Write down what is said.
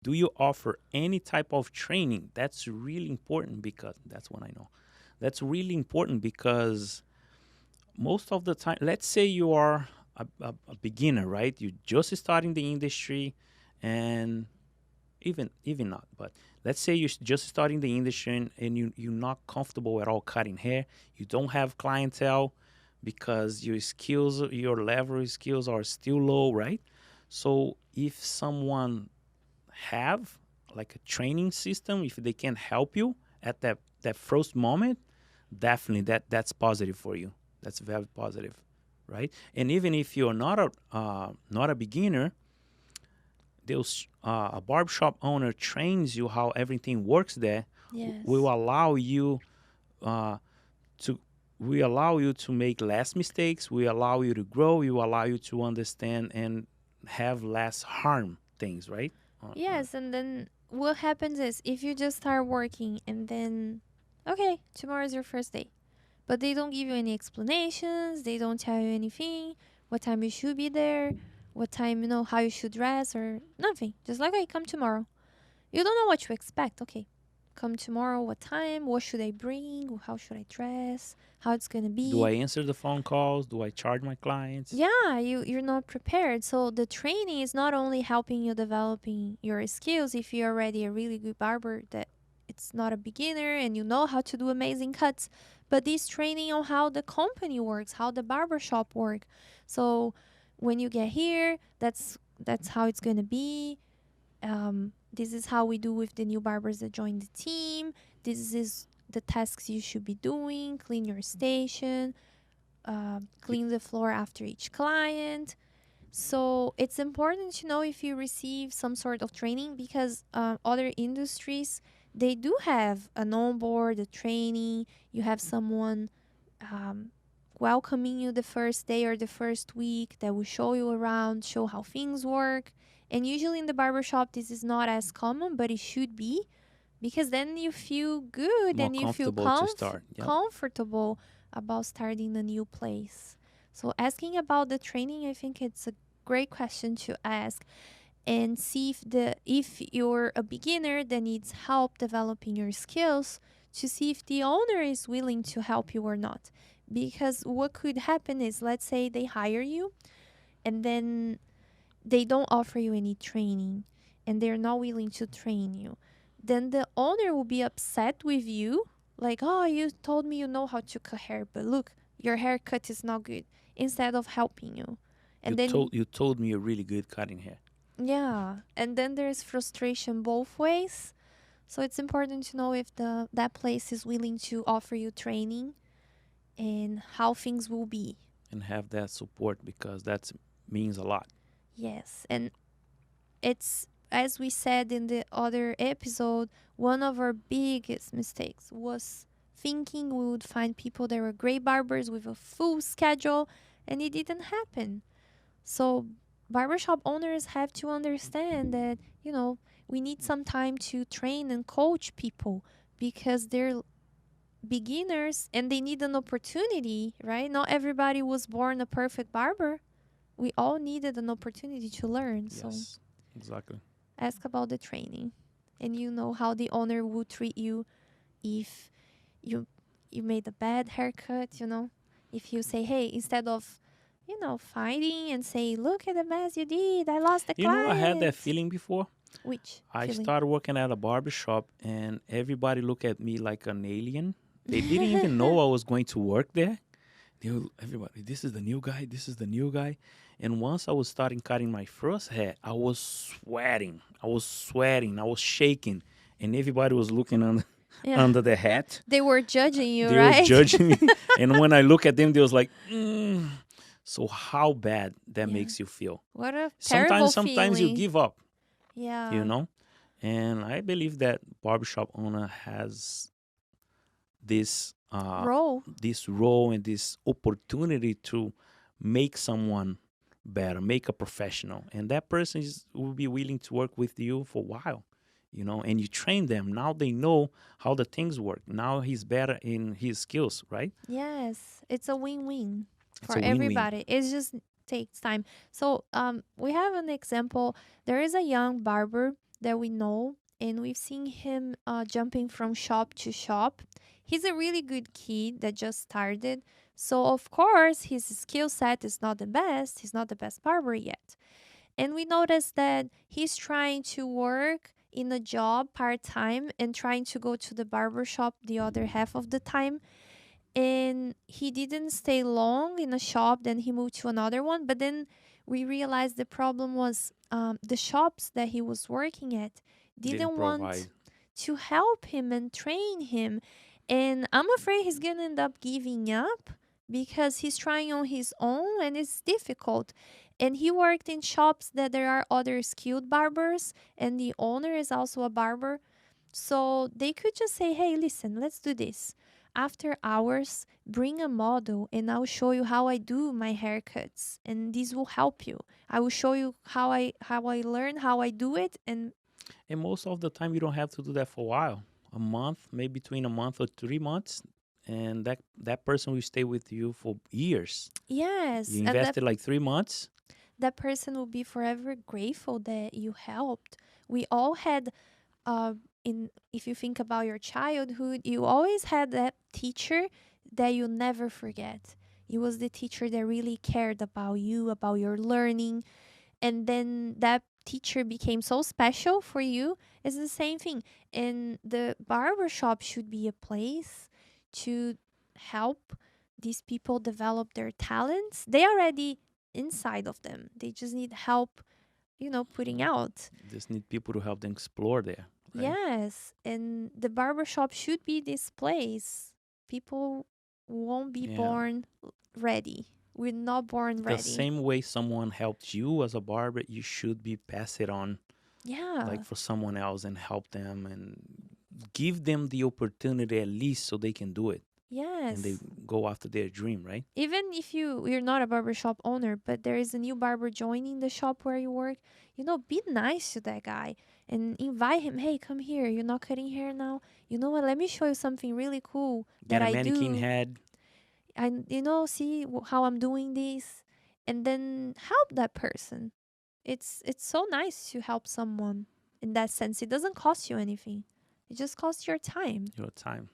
Do you offer any type of training? That's really important because that's what I know. That's really important because most of the time, let's say you are a beginner, right? You're just starting the industry, and even not, but let's say you're just starting the industry and you're not comfortable at all cutting hair. You don't have clientele because your skills, your level of skills are still low, right? So if someone have like a training system, if they can help you at that first moment, definitely that's positive for you. That's very positive, right? And even if you're not a beginner, those a barbershop owner trains you how everything works there, will Yes. allow you uh, to we allow you to make less mistakes. We allow you to grow. We allow you to understand and have less harm things, right? Yes, and then what happens is if you just start working and then, okay, tomorrow is your first day, but they don't give you any explanations, they don't tell you anything, what time you should be there, what time, how you should dress or nothing. Just like, hey, come tomorrow. You don't know what to expect. Okay, come tomorrow, what time, what should I bring, how should I dress, how it's gonna Do be. I answer the phone calls? Do I charge my clients? Yeah, you're not prepared. So the training is not only helping you developing your skills if you're already a really good barber that it's not a beginner and you know how to do amazing cuts, but this training on how the company works, how the barber shop work. So when you get here, that's how it's gonna be. This is how we do with the new barbers that join the team. This is the tasks you should be doing. Clean your station, clean the floor after each client. So it's important to know if you receive some sort of training because other industries they do have an onboard, a training. You have someone um, welcoming you the first day or the first week that will show you around, show how things work. And usually in the barbershop, this is not as common, but it should be because then you feel good More and you feel comfortable to start. Yep. comfortable about starting a new place. So asking about the training, I think it's a great question to ask and see if you're a beginner that needs help developing your skills to see if the owner is willing to help you or not. Because what could happen is let's say they hire you and then they don't offer you any training and they're not willing to train you, then the owner will be upset with you. Like, oh, you told me you know how to cut hair, but look, your haircut is not good, instead of helping you. You And then, told me you're really good cutting hair. yeah, and then there's frustration both ways. So it's important to know if that place is willing to offer you training and how things will be. And have that support because that means a lot. Yes, and it's as we said in the other episode, one of our biggest mistakes was thinking we would find people that were great barbers with a full schedule, and it didn't happen. So barbershop owners have to understand that, we need some time to train and coach people because they're beginners and they need an opportunity, right? Not everybody was born a perfect barber. We all needed an opportunity to learn. So Yes, exactly. ask about the training and you know how the owner will treat you if you you made a bad haircut. If you say, hey, instead of fighting and say, look at the mess you did, I lost the I had that client. feeling before. Which I feeling? started working at a barber shop and everybody looked at me like an alien. They didn't even know I was going to work there. Everybody, this is the new guy, this is the new guy. And once I was starting cutting my first hair, I was sweating. I was shaking. And everybody was looking under, Yeah, under the hat. they were judging you, They were right? judging me. And when I look at them, they was like, So how bad that Yeah, makes you feel? what a terrible Sometimes you feeling. give up, you Yeah. know? And I believe that barbershop owner has this Role. this role and this opportunity to make someone better, make a professional, and that person will be willing to work with you for a while, and you train them. Now they know how the things work. Now he's better in his skills, right? Yes, it's a win-win It's for a win-win. everybody. It just takes time. So, we have an example. There is a young barber that we know, and we've seen him jumping from shop to shop. He's a really good kid that just started. So, of course, his skill set is not the best. He's not the best barber yet. And we noticed that he's trying to work in a job part time and trying to go to the barber shop the other half of the time. And he didn't stay long in a shop, then he moved to another one. But then we realized the problem was the shops that he was working at Didn't didn't want provide. to help him and train him. And I'm afraid he's gonna end up giving up because he's trying on his own and it's difficult. And he worked in shops that there are other skilled barbers, and the owner is also a barber. So they could just say, hey, listen, let's do this. After hours, bring a model and I'll show you how I do my haircuts, and this will help you. I will show you how I learn, how I do it. And And most of the time, you don't have to do that for a while. A month, maybe between a month or 3 months, and that person will stay with you for years. yes, You and that invested like 3 months. that person will be forever grateful that you helped. We all had in if you think about your childhood, you always had that teacher that you never forget. It was the teacher that really cared about you, about your learning, and then that teacher became so special for you. It's the same thing. And the barber shop should be a place to help these people develop their talents. They already inside of them. They just need help, putting out. Just need people to help them explore there, right? Yes, and the barber shop should be this place. People won't be Yeah. born ready. We're not born The ready. same way someone helped you as a barber, you should be pass it on Yeah. like for someone else and help them and give them the opportunity at least so they can do it and they Yes. go after their dream, right? Even if you're not a barber shop owner, but there is a new barber joining the shop where you work, be nice to that guy and invite him. Hey, come here. You're not cutting hair now. You know what? Let me show you something really cool that Get a I mannequin do. head. And see how I'm doing this, and then help that person. It's so nice to help someone in that sense. It doesn't cost you anything. It just costs your time. Your time.